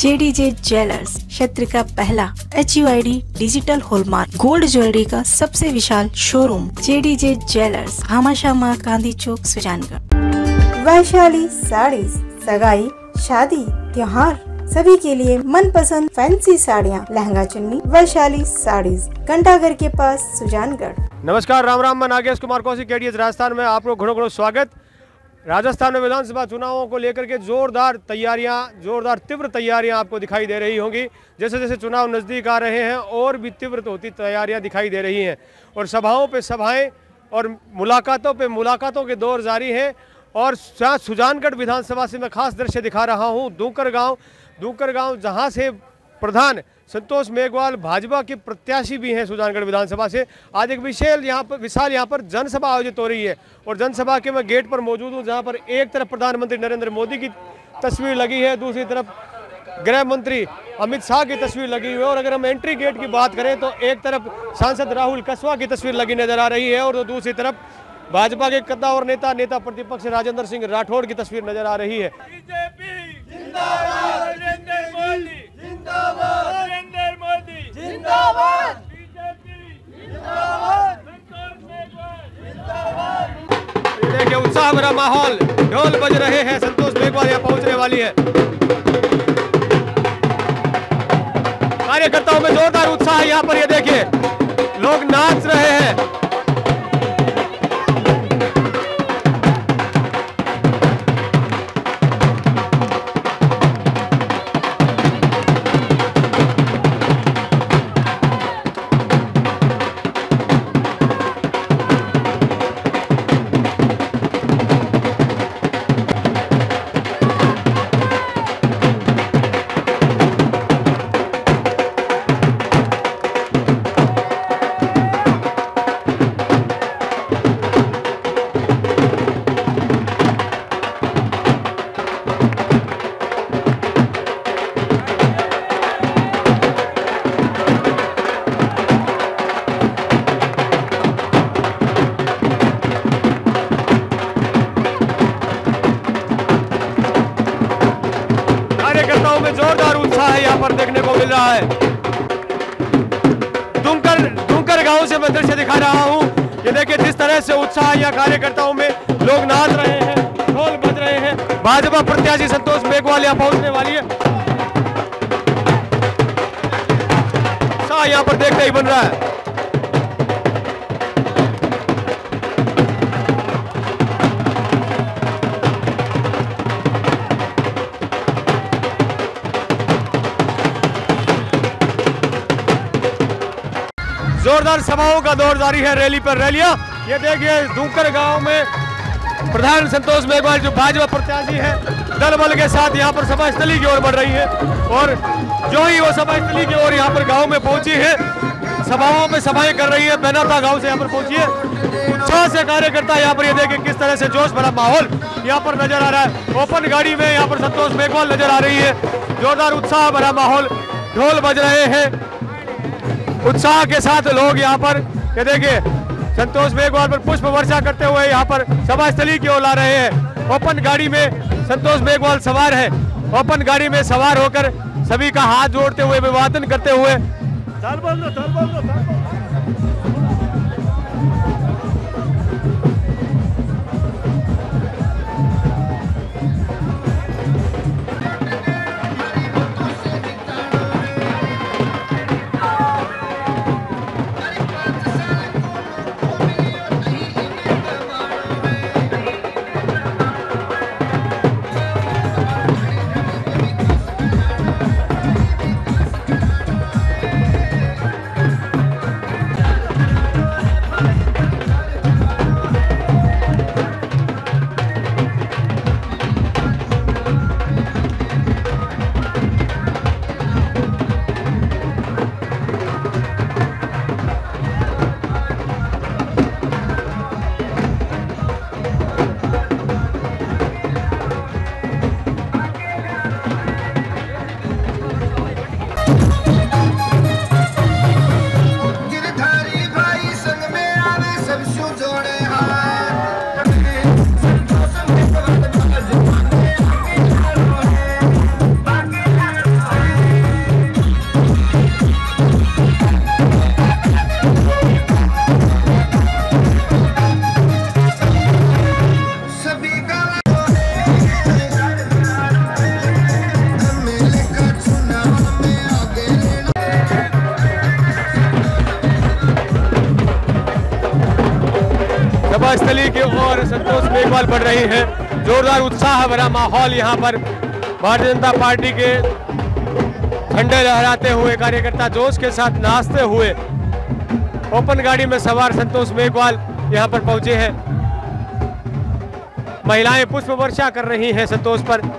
JDJ jewellers क्षेत्र का पहला HUID digital hallmark gold jewellery का सबसे विशाल showroom JDJ jewellers, Bhamashah Gandhi Chowk, Sujangarh. Vaishali sarees, सगाई, शादी, त्योहार सभी के लिए मनपसंद फैंसी साड़ियाँ, लहंगा चुन्नी, वैशाली साड़ीज, घंटाघर के पास, सुजानगढ़। नमस्कार, राम राम। मैं नागेश कुमार कौशिक, KDS राजस्थान में आपको घणो घणो स्वागत। राजस्थान में विधानसभा चुनावों को लेकर के जोरदार तीव्र तैयारियां आपको दिखाई दे रही होंगी। जैसे जैसे चुनाव नज़दीक आ रहे हैं और भी तीव्र होती तैयारियां दिखाई दे रही हैं और सभाओं पे सभाएं और मुलाकातों पे मुलाकातों के दौर जारी हैं। और सुजानगढ़ विधानसभा से मैं खास दृश्य दिखा रहा हूँ दूकर गाँव जहाँ से प्रधान संतोष मेघवाल भाजपा के प्रत्याशी भी हैं सुजानगढ़ विधानसभा से। आज एक विशाल यहाँ पर जनसभा आयोजित हो रही है और जनसभा के मैं गेट पर मौजूद हूँ, जहाँ पर एक तरफ प्रधानमंत्री नरेंद्र मोदी की तस्वीर लगी है, दूसरी तरफ गृह मंत्री अमित शाह की तस्वीर लगी हुई है। और अगर हम एंट्री गेट की बात करें तो एक तरफ सांसद राहुल कसवा की तस्वीर लगी नजर आ रही है और दूसरी तरफ भाजपा के कद्दावर नेता प्रतिपक्ष राजेंद्र सिंह राठौड़ की तस्वीर नजर आ रही है। देखिए उत्साह भरा माहौल, ढोल बज रहे हैं, संतोष मेघवाल यहाँ पहुंचने वाली है। कार्यकर्ताओं में जोरदार उत्साह है यहाँ पर, ये देखिए लोग नाच रहे हैं। जोरदार उत्साह है यहाँ पर देखने को मिल रहा है। दूकर गांव से मैं दृश्य दिखा रहा हूँ। ये देखिए जिस तरह से उत्साह यहाँ कार्यकर्ताओं में, लोग नाच रहे हैं, ढोल बज रहे हैं। भाजपा प्रत्याशी संतोष मेघवाल यहाँ पहुंचने वाली है। उत्साह यहाँ पर देखते ही बन रहा है। जोरदार सभाओं का दौर जारी है, रैली पर रैलियां। ये देखिए दूकर गांव में प्रधान संतोष मेघवाल जो भाजपा प्रत्याशी है, दल बल के साथ यहाँ पर सभा स्थली की ओर बढ़ रही है। और जो ही वो सभा स्थली की ओर यहाँ पर गांव में पहुंची है, सभाओं में सभाएं कर रही है, बेनाता गांव से यहाँ पर पहुंची है। उत्साह से कार्यकर्ता यहाँ पर, ये देखिए किस तरह से जोश भरा माहौल यहाँ पर नजर आ रहा है। ओपन गाड़ी में यहाँ पर संतोष मेघवाल नजर आ रही है। जोरदार उत्साह भरा माहौल, ढोल बज रहे हैं, उत्साह के साथ लोग यहाँ पर, ये देखिए संतोष मेघवाल पर पुष्प वर्षा करते हुए यहाँ पर सभा स्थली की ओर ला रहे हैं। ओपन गाड़ी में संतोष मेघवाल सवार है। ओपन गाड़ी में सवार होकर सभी का हाथ जोड़ते हुए, अभिवादन करते हुए स्थली की ओर संतोष मेघवाल बढ़ रही हैं। जोरदार उत्साह भरा माहौल यहाँ पर, भारतीय जनता पार्टी के झंडे लहराते हुए कार्यकर्ता जोश के साथ नाचते हुए ओपन गाड़ी में सवार संतोष मेघवाल यहाँ पर पहुंचे हैं। महिलाएं पुष्प वर्षा कर रही हैं संतोष पर।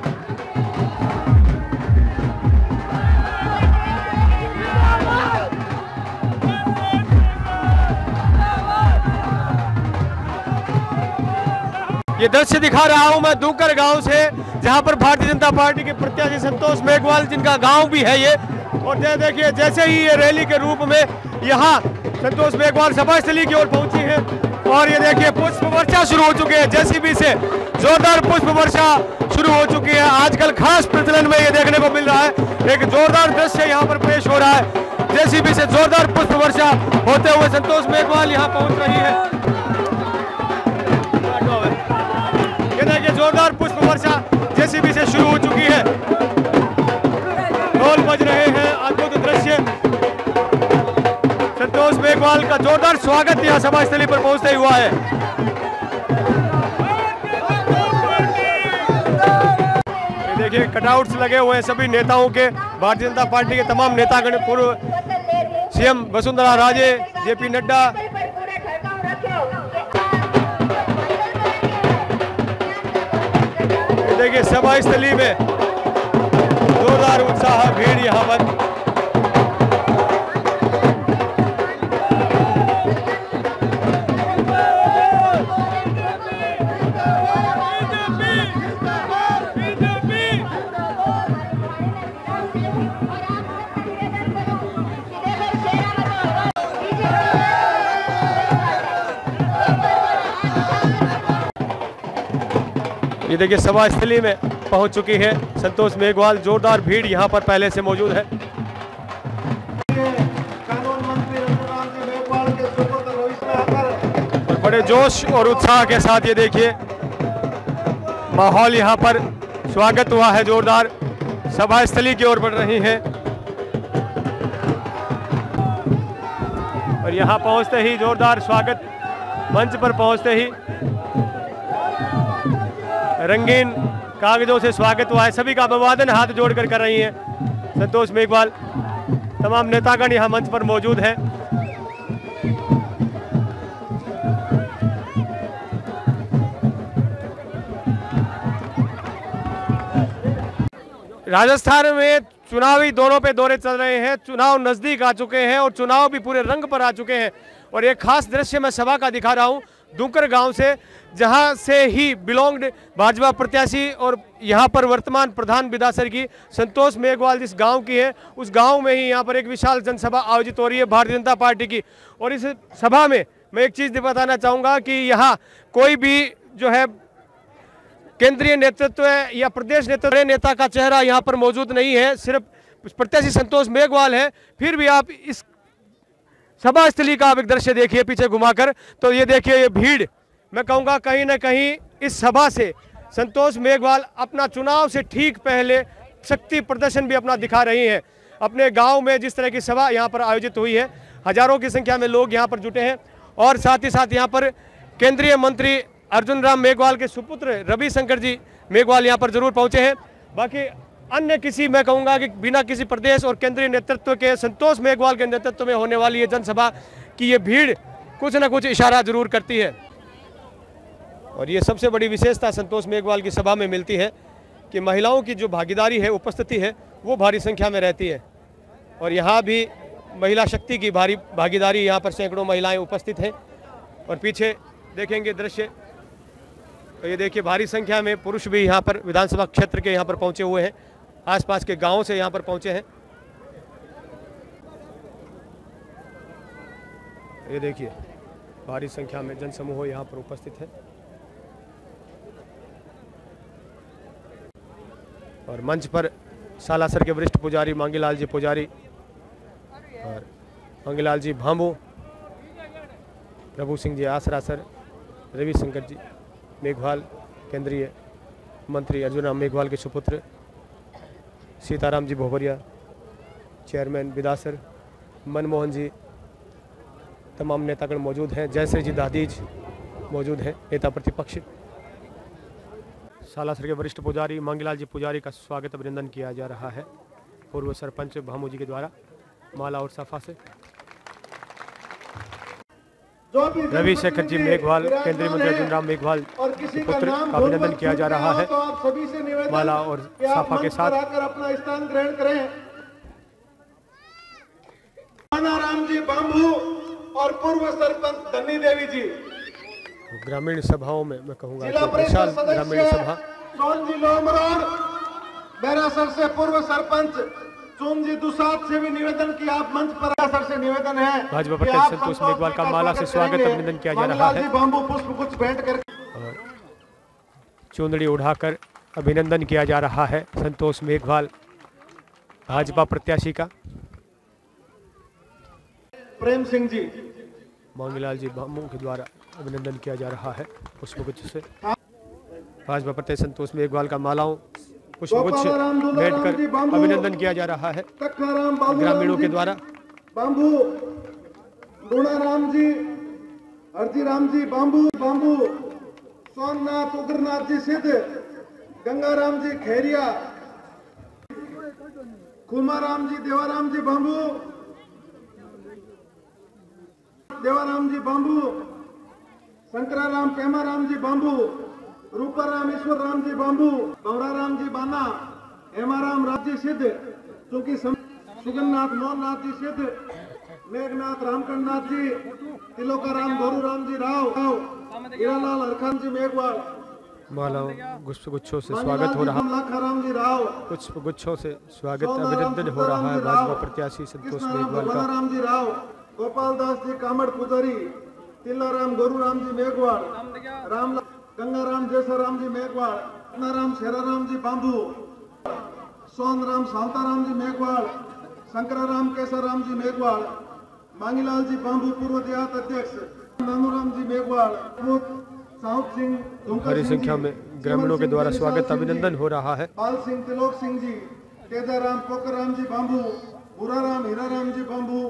ये दृश्य दिखा रहा हूं मैं दूकर गांव से, जहां पर भारतीय जनता पार्टी के प्रत्याशी संतोष मेघवाल, जिनका गांव भी है ये। और देखिए जैसे ही ये रैली के रूप में यहां संतोष मेघवाल सभा स्थली की ओर पहुंची है और ये देखिए पुष्प वर्षा शुरू हो चुकी है। जेसीबी से जोरदार पुष्प वर्षा शुरू हो चुकी है। आजकल खास प्रचलन में ये देखने को मिल रहा है, एक जोरदार दृश्य यहाँ पर पेश हो रहा है। जेसीबी से जोरदार पुष्प वर्षा होते हुए संतोष मेघवाल यहाँ पहुंच रही है। देखिए जोरदार पुष्प वर्षा जेसीबी से शुरू हो चुकी है। ढोल बज रहे हैं, अद्भुत दृश्य। संतोष मेघवाल का जोरदार स्वागत यहाँ सभा स्थली पर पहुंचते हुआ है। ये देखिए कटआउट्स लगे हुए हैं सभी नेताओं के, भारतीय जनता पार्टी के तमाम नेतागण, पूर्व सीएम वसुंधरा राजे, जेपी नड्डा। देखिए सभा स्थली में जोरदार उत्साह, भीड़ यहाँ पर। ये देखिए सभा स्थली में पहुंच चुकी है संतोष मेघवाल। जोरदार भीड़ यहां पर पहले से मौजूद है। और बड़े जोश और उत्साह के साथ ये देखिए माहौल यहां पर, स्वागत हुआ है जोरदार, सभा स्थली की ओर बढ़ रही हैं। और यहां पहुंचते ही जोरदार स्वागत, मंच पर पहुंचते ही रंगीन कागजों से स्वागत हुआ है। सभी का अभिवादन हाथ जोड़कर कर रही हैं संतोष मेघवाल। तमाम नेतागण यहाँ मंच पर मौजूद हैं। राजस्थान में चुनावी दौरों पे दौरे चल रहे हैं, चुनाव नजदीक आ चुके हैं और चुनाव भी पूरे रंग पर आ चुके हैं। और एक खास दृश्य मैं सभा का दिखा रहा हूँ दूकर गांव से, जहां से ही बिलोंग्ड भाजपा प्रत्याशी और यहां पर वर्तमान प्रधान विधायक की संतोष मेघवाल जिस गांव की है, उस गांव में ही यहां पर एक विशाल जनसभा आयोजित हो रही है भारतीय जनता पार्टी की। और इस सभा में मैं एक चीज़ बताना चाहूँगा कि यहाँ कोई भी जो है केंद्रीय नेतृत्व या प्रदेश नेतृत्व नेता का चेहरा यहाँ पर मौजूद नहीं है, सिर्फ प्रत्याशी संतोष मेघवाल है। फिर भी आप इस सभा स्थली का आप एक दृश्य देखिए पीछे घुमाकर, तो ये देखिए ये भीड़, मैं कहूँगा कहीं ना कहीं इस सभा से संतोष मेघवाल अपना चुनाव से ठीक पहले शक्ति प्रदर्शन भी अपना दिखा रही हैं। अपने गांव में जिस तरह की सभा यहाँ पर आयोजित हुई है, हजारों की संख्या में लोग यहाँ पर जुटे हैं। और साथ ही साथ यहाँ पर केंद्रीय मंत्री अर्जुन राम मेघवाल के सुपुत्र रविशंकर जी मेघवाल यहाँ पर जरूर पहुँचे हैं। बाकी अन्य किसी, मैं कहूँगा कि बिना किसी प्रदेश और केंद्रीय नेतृत्व के संतोष मेघवाल के नेतृत्व में होने वाली ये जनसभा की ये भीड़ कुछ न कुछ इशारा जरूर करती है। और ये सबसे बड़ी विशेषता संतोष मेघवाल की सभा में मिलती है कि महिलाओं की जो भागीदारी है, उपस्थिति है, वो भारी संख्या में रहती है। और यहाँ भी महिला शक्ति की भारी भागीदारी, यहाँ पर सैकड़ों महिलाएं उपस्थित हैं। और पीछे देखेंगे दृश्य, तो ये देखिए भारी संख्या में पुरुष भी यहाँ पर विधानसभा क्षेत्र के यहाँ पर पहुँचे हुए हैं, आसपास के गाँव से यहाँ पर पहुँचे हैं। ये देखिए भारी संख्या में जनसमूह यहाँ पर उपस्थित है। और मंच पर सालासर के वरिष्ठ पुजारी मांगीलाल जी पुजारी और मांगीलाल जी भांबू, प्रभु सिंह जी आसरासर, रविशंकर जी मेघवाल, केंद्रीय मंत्री अर्जुन राम मेघवाल के सुपुत्र, सीताराम जी भोभरिया, चेयरमैन विदासर, मनमोहन जी, तमाम नेतागण मौजूद हैं। जयश्री जी दादीज, मौजूद हैं नेता प्रतिपक्ष। सालासर के वरिष्ठ पुजारी मांगीलाल जी पुजारी का स्वागत अभिनंदन किया जा रहा है पूर्व सरपंच भामू जी के द्वारा माला और सफा से। रविशेखर जी मेघवाल केंद्रीय मंत्री अर्जुन राम मेघवाल के पुत्र का अभिनंदन किया जा रहा है माला और सफा के साथ। अपना स्थान ग्रहण करें। राम जी बांबू और पूर्व सरपंच धनी देवी जी। ग्रामीण सभाओं में मैं कहूँगा कि विशाल ग्रामीण सभा। सोन जी लोमरोड बैरासर से पूर्व सरपंच सोन जी दुसाद से भी निवेदन कि आप मंच पर सर से निवेदन है भाजपा प्रत्याशी संतोष मेघवाल का माला से स्वागत अभिनंदन किया जा रहा है। बांबू पुष्प कुछ भेंट कर और चुंदड़ी उड़ाकर अभिनंदन किया जा रहा है संतोष मेघवाल भाजपा प्रत्याशी का। प्रेम सिंह जी मांगीलाल जी भामू के द्वारा अभिनंदन किया जा रहा है पुष्पगुच्छ से। भाजपा प्रत्याशी संतोष मेघवाल का मालाओं पुष्पगुच्छ भेंट कर अभिनंदन किया जा रहा है ग्रामीणों के द्वारा। बांबू लूणाराम जी हरजीराम जी बांबू बांबू सोमनाथ उग्रनाथ जी सिद्ध गंगाराम जी खैरिया खुमाराम जी देवाराम जी बांबू देवाराम जी बांबू शंकराराम पेमाराम जी बांबू रूपाराम ईश्वर राम जी बांबू गौराराम जी बाना हेमाराम राम जी सिद्ध चूंकि सुगन्नाथ मोहननाथ जी सिद्ध मेघनाथ रामकंडनाथ जी तिलोकाराम गौरूराम जी राव हीरालाल हरखान जी मेघवाल मालाओं पुष्पगुच्छों से स्वागत हो रहा है। लाखाराम जी राव पुष्पगुच्छों से स्वागत अभिनंदन हो रहा है भाजपा प्रत्याशी संतोष मेघवाल का। राम जी राव गोपाल दास जी कामड़ पुजारी तिल्लाराम गौरूराम जी मेघवाल राम गंगाराम जैसाराम जी मेघवाल नाराम शेराराम जी बांबू सोनराम शांताराम जी मेघवाल शंकराराम केसाराम जी मेघवाल मांगीलाल जी बांबू पूर्व देहात अध्यक्ष नानूराम जी मेघवाल साउथ सिंह भारी संख्या में ग्रामीणों के द्वारा स्वागत अभिनंदन हो रहा है। पाल सिंह तिलोक सिंह जी तेजाराम पोकराम जी बांबू बुराराम हीराराम जी बांबू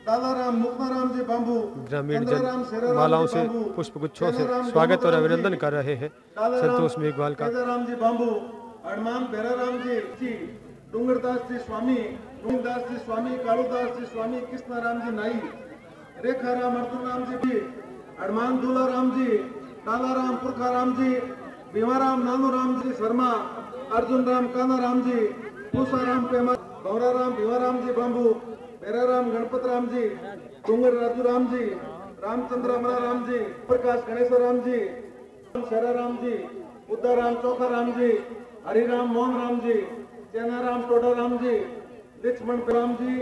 दादाराम मुक्ताराम जी बांबू ग्रामीण जन मालाओं से पुष्पगुच्छों से स्वागत और अभिनंदन कर रहे हैं संतोष मेघवाल का। तेजाराम जी बांबू हनुमान बेराराम जी डूंगरदास जी स्वामी डूंगरदास जी स्वामी कालूदास जी स्वामी कृष्णाराम जी नाई रेखाराम अर्जुन राम जी हनुमान दूलाराम जी दादाराम पुरखाराम जी भीमाराम नानूराम जी शर्मा अर्जुन राम कानाराम जी पूसाराम पेमा गौराराम भीमाराम जी बांबू बेराराम गणपत राम जी डूंगर राजू राम जी रामचंद्र अमरा राम जी प्रकाश गणेश राम जी शेराराम जी उद्दाराम चौखा राम जी हरिराम मोहन राम जी चैनाराम टोडा राम जी लक्ष्मण राम जी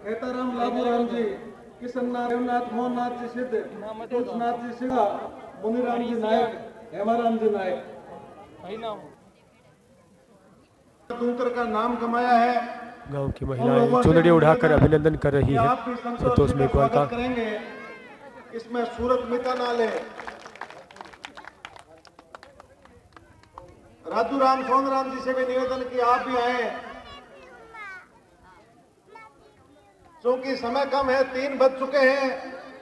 खेताराम लाभू राम जी किशननाथ देवनाथ मोहननाथ जी सिद्ध तुलसनाथ जी सिंह मुनिराम जी नायक हेमाराम जी नायक दूकर का नाम कमाया है। गांव की महिलाएं चुनरी उड़ाकर अभिनंदन कर रही है संतोष मेघवाल का। करेंगे इसमें सूरत मिता ना ले। राजूराम सोनराम जी से भी निवेदन कि आप भी आए क्योंकि समय कम है, 3 बज चुके हैं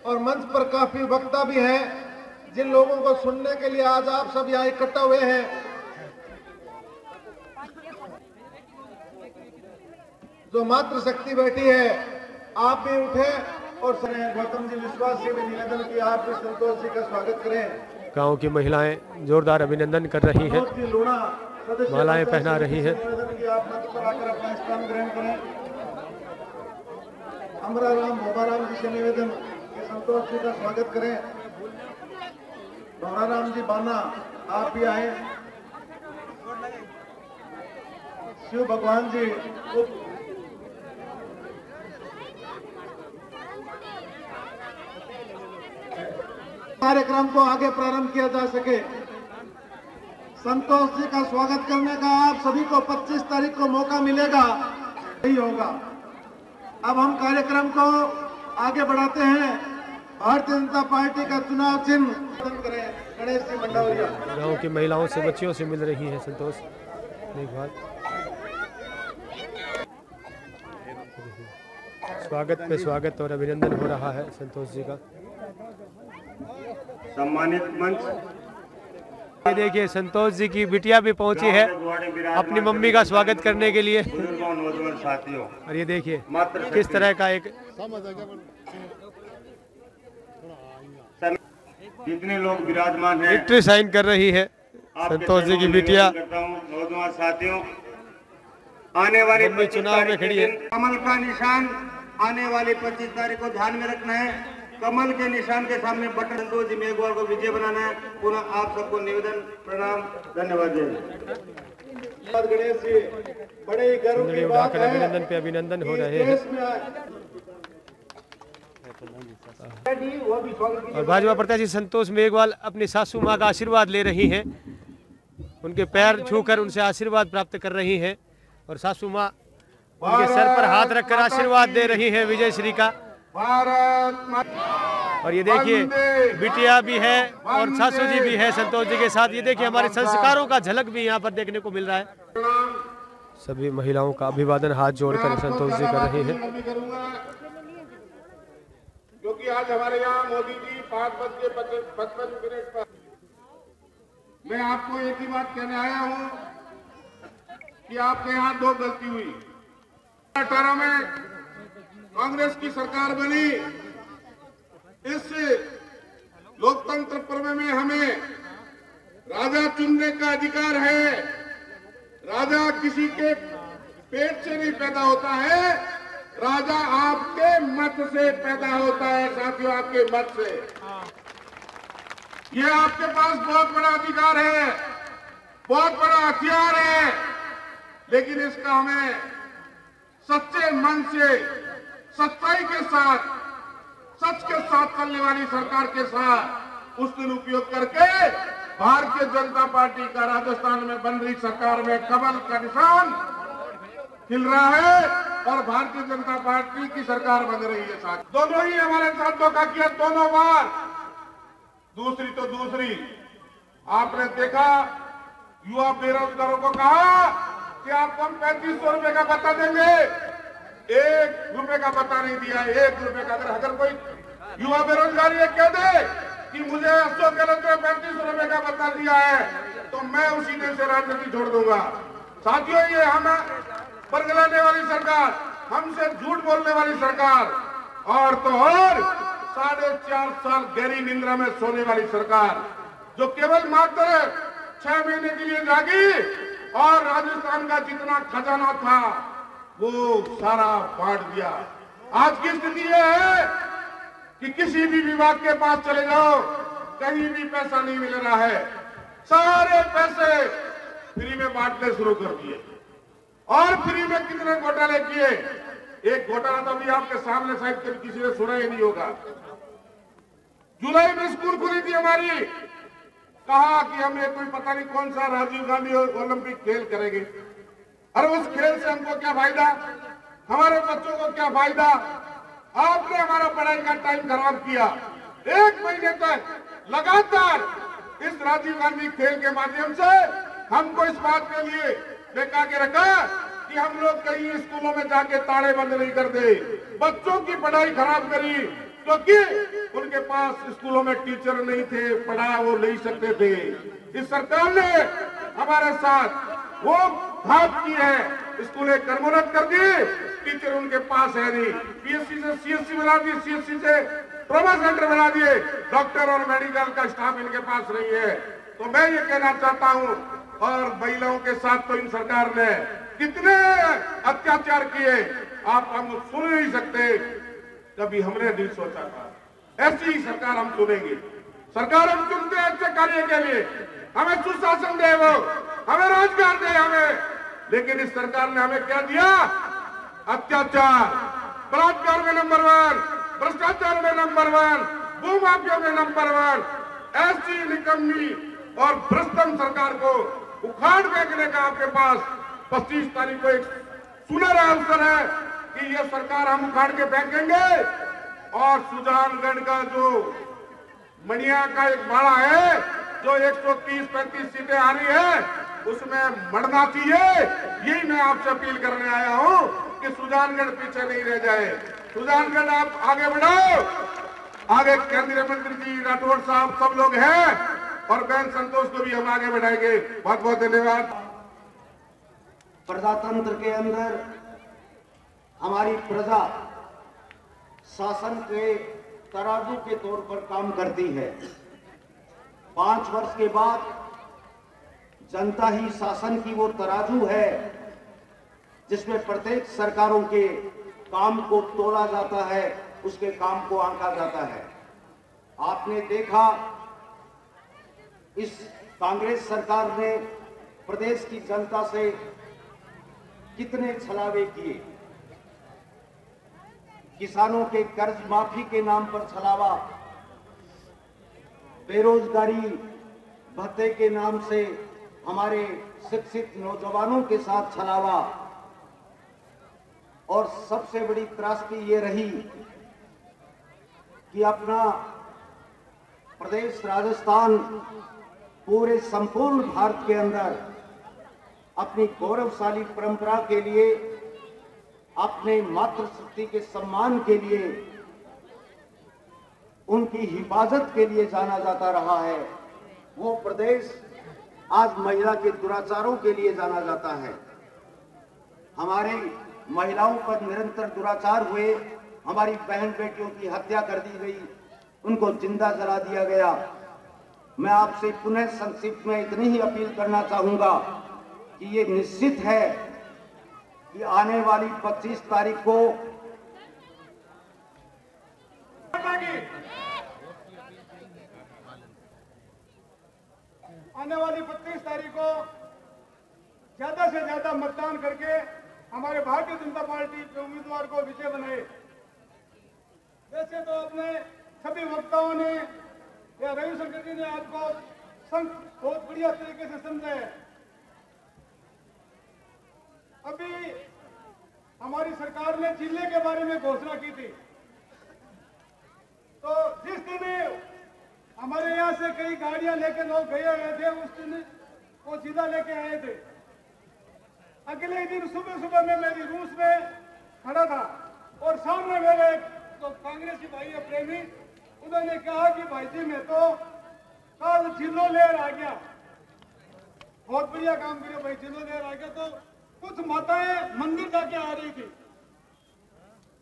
और मंच पर काफी वक्ता भी हैं जिन लोगों को सुनने के लिए आज आप सब यहाँ इकट्ठा हुए हैं। जो मातृ शक्ति बैठी है आप भी उठे और गौतम जी विश्वास से भी निवेदन कि आप भी संतोष जी का स्वागत करें। गांव की महिलाएं जोरदार अभिनंदन कर रही हैं, मालाएं पहना रही हैं। आप मंच पर आकर अपना स्थान ग्रहण करें। अमराराम भोबाराम जी से निवेदन कि संतोष जी का स्वागत करें। भोराराम जी बाना आप भी आए। शिव भगवान जी कार्यक्रम को आगे प्रारंभ किया जा सके। संतोष जी का स्वागत करने का आप सभी को 25 तारीख को मौका मिलेगा, यही होगा। अब हम कार्यक्रम को आगे बढ़ाते हैं। भारतीय जनता पार्टी का चुनाव चिन्ह करें। गणेश जी मंडावरिया गांव की महिलाओं से बच्चियों से मिल रही है संतोष मेघवाल। स्वागत पे स्वागत और अभिनंदन हो रहा है संतोष जी का। सम्मानित मंच। ये देखिए संतोष जी की बिटिया भी पहुंची है अपनी मम्मी का स्वागत करने के लिए। नौजवान साथियों, और ये देखिए किस तरह का एक जितने लोग विराजमान हैं, विक्ट्री साइन कर रही है संतोष जी की बिटिया। नौजवान साथियों, आने वाली 25 चुनाव में तारीख के खड़ी है। दिन कमल का निशान आने वाली 25 तारीख को ध्यान में रखना है। कमल के निशान के सामने बटन संतोष जी मेघवाल को विजय बनाना है। पुनः आप सबको निवेदन, प्रणाम, धन्यवाद। गणेश जी, बड़े ही गर्व की बात है। अभिनंदन पे अभिनंदन हो रहे हैं। और भाजपा प्रत्याशी संतोष मेघवाल अपनी सासू माँ का आशीर्वाद ले रही हैं, उनके पैर छूकर उनसे आशीर्वाद प्राप्त कर रही हैं और सासू माँ उनके सर पर हाथ रखकर आशीर्वाद दे रही हैं विजय श्री का। और ये देखिए बिटिया भी है और सासू जी भी है संतोष जी के साथ। ये देखिए हमारे संस्कारों का झलक भी यहाँ पर देखने को मिल रहा है। सभी महिलाओं का अभिवादन हाथ जोड़कर संतोष जी कर रहे हैं। क्योंकि आज हमारे यहाँ मोदी जी 5:55 पर, मैं आपको एक ही बात कहने आया हूँ कि आपके यहाँ 2 गलती हुई। 18 में कांग्रेस की सरकार बनी। इस लोकतंत्र पर्व में हमें राजा चुनने का अधिकार है। राजा किसी के पेट से नहीं पैदा होता है, राजा आपके मत से पैदा होता है। साथियों, आपके मत से। ये आपके पास बहुत बड़ा अधिकार है, बहुत बड़ा हथियार है, लेकिन इसका हमें सच्चे मन से, सच्चाई के साथ, सच के साथ चलने वाली सरकार के साथ उस दिन उपयोग करके भारतीय जनता पार्टी का राजस्थान में बन रही सरकार में कमल का निशान खिल रहा है और भारतीय जनता पार्टी की सरकार बन रही है। साथ दोनों ही हमारे साथ धोखा किया, दोनों बार। दूसरी तो दूसरी, आपने देखा युवा बेरोजगारों को कहा कि आपको हम 3500 रुपए का भत्ता देंगे। 1 रुपए का भत्ता नहीं दिया। 1 रुपए का। अगर कोई युवा बेरोजगार ये कह दे कि मुझे अशोक गहलोत ने 3500 रुपए का भत्ता दिया है, तो मैं उसी दिन से राजनीति छोड़ दूंगा। साथियों, ये हमें बरगलाने वाली सरकार, हमसे झूठ बोलने वाली सरकार, और तो और 4.5 साल गहरी निंद्रा में सोने वाली सरकार, जो केवल मात्र 6 महीने के लिए जागी और राजस्थान का जितना खजाना था वो सारा बांट दिया। आज की स्थिति यह है कि किसी भी विभाग के पास चले जाओ, कहीं भी पैसा नहीं मिल रहा है। सारे पैसे फ्री में बांटने शुरू कर दिए। और फ्री में कितने घोटाले किए। एक घोटाला तो अभी आपके सामने शायद कभी किसी ने सुना ही नहीं होगा। जुलाई में स्कूल खुली थी हमारी, कहा कि हमें कोई पता नहीं कौन सा राजीव गांधी ओलंपिक खेल करेंगे। अरे उस खेल से हमको क्या फायदा, हमारे बच्चों को क्या फायदा। आपने हमारा पढ़ाई का टाइम खराब किया। 1 महीने तक लगातार इस राजीव गांधी खेल के माध्यम से हमको इस बात के लिए बेका के रखा कि हम लोग कहीं स्कूलों में जाके ताले बंद नहीं कर दे। बच्चों की पढ़ाई खराब करी क्योंकि उनके पास स्कूलों में टीचर नहीं थे, पढ़ा वो नहीं सकते थे। इस सरकार ने हमारे साथ वो घात की है। स्कूलें कर्मोन्नत कर दी, टीचर उनके पास है नहीं। पीएससी से सीएससी बना दिए, सीएससी से ट्रॉमा सेंटर बना दिए। डॉक्टर और मेडिकल का स्टाफ इनके पास नहीं है। तो मैं ये कहना चाहता हूँ, और महिलाओं के साथ तो इन सरकार ने कितने अत्याचार किए आप हम सुन नहीं सकते। कभी हमने नहीं सोचा था ऐसी ही सरकार हम चुनेंगे। सरकार हम चुनते हैं अच्छे कार्य के लिए, हमें सुशासन दे, वो हमें रोजगार दे हमें। लेकिन इस सरकार ने हमें क्या दिया? अत्याचार, बलात्कार में नंबर 1, भ्रष्टाचार में नंबर 1, भूमाफिया में नंबर 1। ऐसी निकम्मी और भ्रष्टम सरकार को उखाड़ फेंकने का आपके पास 25 तारीख को एक सुनहरा अवसर है कि यह सरकार हम उखाड़ के फेंकेंगे। और सुजानगढ़ का जो मणिया का एक बाड़ा है, जो 130-35 सीटें आ रही है, उसमें मरना चाहिए। यही मैं आपसे अपील करने आया हूं कि सुजानगढ़ पीछे नहीं रह जाए। सुजानगढ़ आप आगे बढ़ाओ, आगे केंद्रीय मंत्री जी राठौड़ साहब सब लोग हैं और बहन संतोष को भी हम आगे बढ़ाएंगे। बहुत बहुत धन्यवाद। प्रजातंत्र के अंदर हमारी प्रजा शासन के तराजू के तौर पर काम करती है। 5 वर्ष के बाद जनता ही शासन की वो तराजू है जिसमें प्रत्येक सरकारों के काम को तोला जाता है, उसके काम को आंका जाता है। आपने देखा इस कांग्रेस सरकार ने प्रदेश की जनता से कितने छलावे किए। किसानों के कर्ज माफी के नाम पर छलावा, बेरोजगारी भत्ते के नाम से हमारे शिक्षित नौजवानों के साथ छलावा, और सबसे बड़ी त्रासदी ये रही कि अपना प्रदेश राजस्थान पूरे संपूर्ण भारत के अंदर अपनी गौरवशाली परंपरा के लिए, अपने मातृशक्ति के सम्मान के लिए, उनकी हिफाजत के लिए जाना जाता रहा है। वो प्रदेश आज महिला के दुराचारों के लिए जाना जाता है। हमारी महिलाओं पर निरंतर दुराचार हुए, हमारी बहन बेटियों की हत्या कर दी गई, उनको जिंदा जला दिया गया। मैं आपसे पुनः संक्षिप्त में इतनी ही अपील करना चाहूंगा कि ये निश्चित है कि आने वाली 25 तारीख को ज्यादा से ज्यादा मतदान करके हमारे भारतीय जनता पार्टी के उम्मीदवार को विजय बनाए। वैसे तो अपने सभी वक्ताओं ने या रविशंकर जी ने आपको बहुत बढ़िया तरीके से समझाया। अभी हमारी सरकार ने जिले के बारे में घोषणा की थी, तो जिस दिन हमारे यहाँ से कई गाड़ियां लेके लोग गए हुए थे, उस दिन वो जिला लेके आए थे। अगले दिन सुबह सुबह में मेरी रूस में खड़ा था और सामने मेरे तो कांग्रेसी भाई है प्रेमी, उन्होंने कहा कि भाई जी मैं तो कल जिलो लेर आ गया, बहुत बढ़िया काम किया भाई, जिलो लेर आ गया। तो कुछ माताएं मंदिर जाके आ रही थी,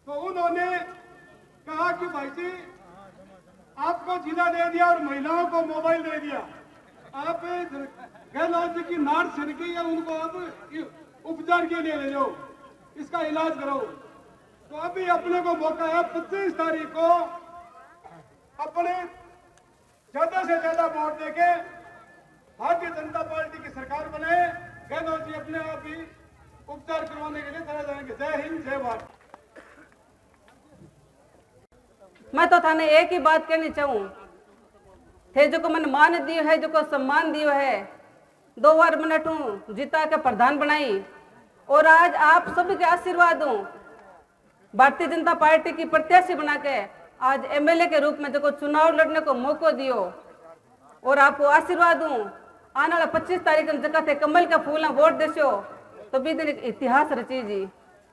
तो उन्होंने कहा कि भाई जी आपको जिला दे दिया और महिलाओं को मोबाइल दे दिया, आप गहलोत जी की नाड़ छिड़की है, उनको अब उपचार के लिए ले जाओ, इसका इलाज कराओ। तो अभी अपने को मौका है 25 तारीख को अपने ज्यादा से ज्यादा वोट देके भारतीय जनता पार्टी की सरकार बनाए। गहलोत जी अपने आप ही उपचार करवाने के लिए चले जाएंगे। जय हिंद, जय भारत। मैं तो थाने एक ही बात कहनी चाहूं थे, जो को मैंने मान दियो है, जो को सम्मान दियो है, 2 बार मैंने तू जीता के प्रधान बनाई, और आज आप सभी के आशीर्वाद हूं भारतीय जनता पार्टी की प्रत्याशी बना के आज एमएलए के रूप में जो को चुनाव लड़ने को मौका दियो, और आपको आशीर्वाद हूं आने वाला 25 तारीख जगह थे कमल का फूल वोट देसो तो भी दिन इतिहास रची जी।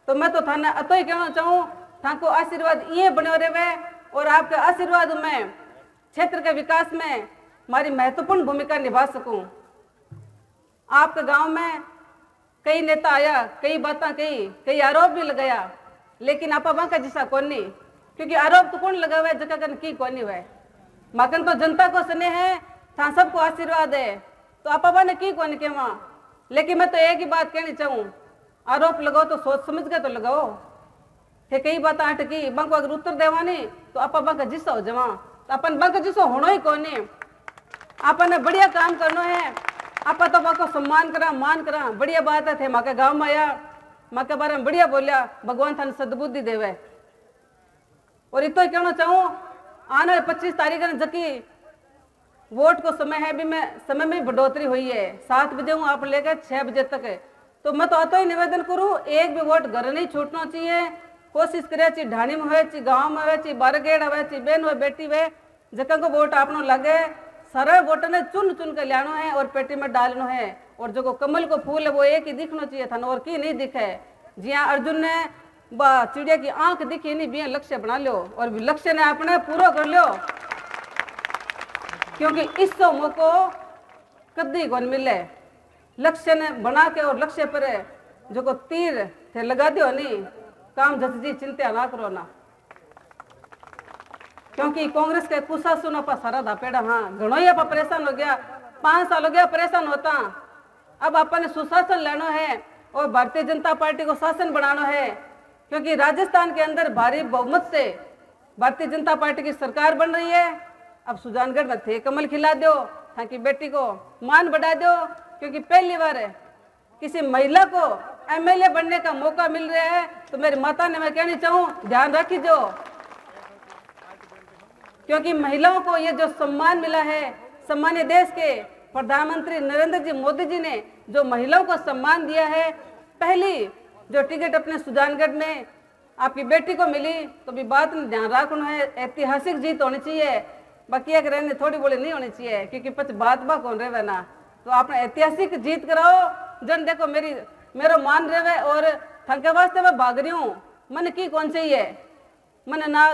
तो मैं तो थाना अतो ही कहना चाहूँ, थाको आशीर्वाद ये बने रहे, और आपके आशीर्वाद में क्षेत्र के विकास में हमारी महत्वपूर्ण भूमिका निभा सकूं। आपके गांव में कई नेता आया, कई बातें कही, कई आरोप भी लगाया, लेकिन आप वहां का जिसा कौन नहीं, क्योंकि आरोप तो कौन लगा हुआ है, जगह कन की कौन हुआ है। मकन तो जनता को स्नेह है, था सबको आशीर्वाद है, तो आप ने की कौन के वहां। लेकिन मैं तो एक ही बात कहनी चाहूँ, आरोप लगाओ तो सोच समझ के तो लगाओ, थे कई बात अटकी बंक अगर उत्तर देवा नहीं तो आप बंक जिसो हो जमा, तो अपन बंक जिसो होना ही कौन है। आपने बढ़िया काम करना है, आप तो बंक को सम्मान करा, मान करा, बढ़िया बात है। थे माँ के गाँव में आया, माँ के बारे में बढ़िया बोलिया, भगवान थाने सद्बुद्धि देवे। और इतो ही कहना चाहूँ, आने वाले 25 तारीख जबकि वोट को समय है, भी मैं समय में बढ़ोतरी हुई है, 7 बजे हूँ आप लेकर 6 बजे तक है। तो मैं तो अतो ही निवेदन करूँ, एक भी वोट घर नहीं छूटना चाहिए। कोशिश करे ची ढाणी में हुए, ची गाँव में हुए, ची बारगेड़ हुए, ची बहन हुए, बेटी हुए, जगह को वोट आपनो लगे, सरल वोट ने चुन चुन के लियानो है और पेटी में डालनो है। और जो कमल को फूल है वो एक ही दिखना चाहिए था, और की नहीं दिखे। जिया अर्जुन ने चिड़िया की आंख दिखी नहीं भी लक्ष्य बना लो और लक्ष्य ने अपने पूरा कर लो, क्योंकि इस समूह को कभी कौन मिले। लक्ष्य ने बना के और लक्ष्य पर जो को तीर थे लगा दियो नहीं, काम जस जी चिंता ना करो ना, क्योंकि कांग्रेस के कुशासन पर सारा धापेड़ा। हाँ घणो ही आप परेशान हो गया, 5 साल हो गया परेशान होता। अब अपन सुशासन लेना है और भारतीय जनता पार्टी को शासन बनाना है, क्योंकि राजस्थान के अंदर भारी बहुमत से भारतीय जनता पार्टी की सरकार बन रही है। अब सुजानगढ़ में थे कमल खिला दो, ताकि बेटी को मान बढ़ा दो, क्योंकि पहली बार किसी महिला को एमएलए बनने का मौका मिल रहा है। तो मेरी माता ने मैं कहनी चाहूँ ध्यान रखी जो, क्योंकि महिलाओं को ये जो सम्मान मिला है, सम्मान्य देश के प्रधानमंत्री नरेंद्र जी मोदी जी ने जो महिलाओं को सम्मान दिया है, पहली जो टिकट अपने सुजानगढ़ में आपकी बेटी को मिली, तो भी बात में ध्यान रखना है, ऐतिहासिक जीत होनी चाहिए। बाकी एक रहने थोड़ी बोली नहीं होनी चाहिए, क्योंकि पच बात बा कौन रहे ना। तो आपने ऐतिहासिक जीत कराओ, जन देखो मेरा मान रहे और थके वास्ते मैं भाग रही हूँ। मन की कौन चाहिए, मन ना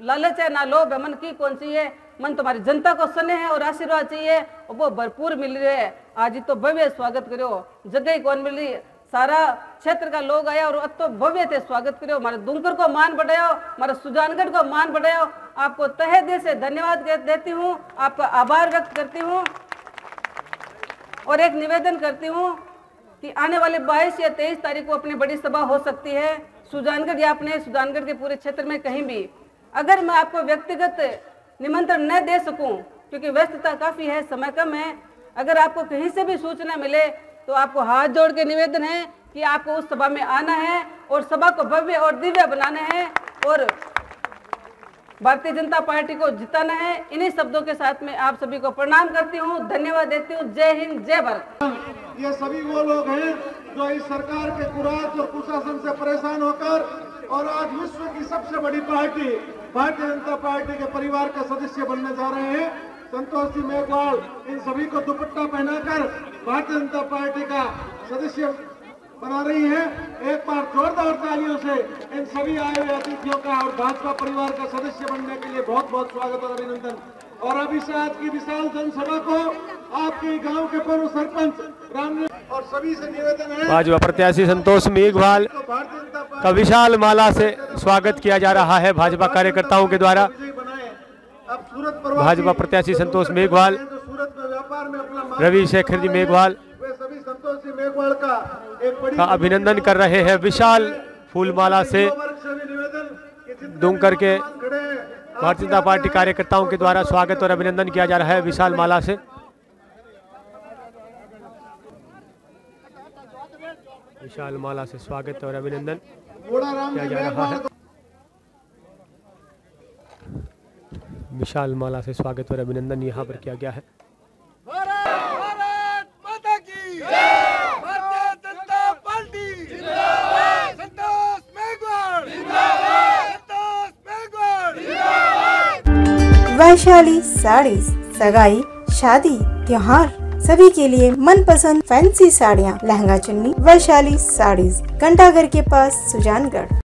लालच है ना लोभ है, मन की कौन चाहिए, मन तुम्हारी जनता को स्नेह है और आशीर्वाद चाहिए, और वो भरपूर मिल रहे है। आज तो भव्य स्वागत करो, जगह कौन मिल रही, सारा क्षेत्र का लोग आया और तो भव्य थे स्वागत करो। हमारे दुमकर को मान बढ़ाओ, हमारे सुजानगढ़ को मान बढ़ाओ। आपको तहे दिल से धन्यवाद देती हूँ, आपका आभार व्यक्त करती हूँ और एक निवेदन करती हूँ कि आने वाले 22 या 23 तारीख को अपनी बड़ी सभा हो सकती है सुजानगढ़ या अपने सुजानगढ़ के पूरे क्षेत्र में कहीं भी। अगर मैं आपको व्यक्तिगत निमंत्रण न दे सकूं, क्योंकि व्यस्तता काफ़ी है, समय कम है, अगर आपको कहीं से भी सूचना मिले तो आपको हाथ जोड़ के निवेदन है कि आपको उस सभा में आना है और सभा को भव्य और दिव्य बनाना है और भारतीय जनता पार्टी को जिताना है। इन्हीं शब्दों के साथ में आप सभी को प्रणाम करती हूँ, धन्यवाद देती हूँ। जय हिंद, जय भारत। ये सभी वो लोग हैं जो इस सरकार के कुराज और कुशासन से परेशान होकर और आज विश्व की सबसे बड़ी पार्टी भारतीय जनता पार्टी के परिवार का सदस्य बनने जा रहे हैं। संतोष जी मेघवाल इन सभी को दुपट्टा पहनाकर भारतीय जनता पार्टी का सदस्य बना रही है। एक बार जोरदार तालियों से इन सभी आए हुए अतिथियों का और भाजपा परिवार का सदस्य बनने के लिए बहुत बहुत स्वागत और अभिनंदन। और अभी से आज की विशाल जनसभा को आपके गांव के पूर्व सरपंच राम और सभी से निवेदन है, भाजपा प्रत्याशी संतोष मेघवाल का विशाल माला से स्वागत किया जा रहा है भाजपा कार्यकर्ताओं के द्वारा। भाजपा प्रत्याशी संतोष मेघवाल, रवि शेखर जी मेघवाल का अभिनंदन कर रहे हैं विशाल फूलमाला से। दुमकर के भारतीय जनता पार्टी कार्यकर्ताओं के द्वारा स्वागत और अभिनंदन किया जा रहा है विशाल माला से। विशाल माला से स्वागत और अभिनंदन किया जा रहा है। विशाल माला से स्वागत और अभिनंदन यहाँ पर किया गया है। भारत माता की जय, भारतीय जनता पार्टी जिंदाबाद, संतोष मेघवाल जिंदाबाद, संतोष मेघवाल जिंदाबाद। वैशाली साड़ीज, सगाई, शादी, त्योहार सभी के लिए मनपसंद फैंसी साड़ियाँ, लहंगा चुन्नी, वैशाली साड़ीज, घंटाघर के पास, सुजानगढ़।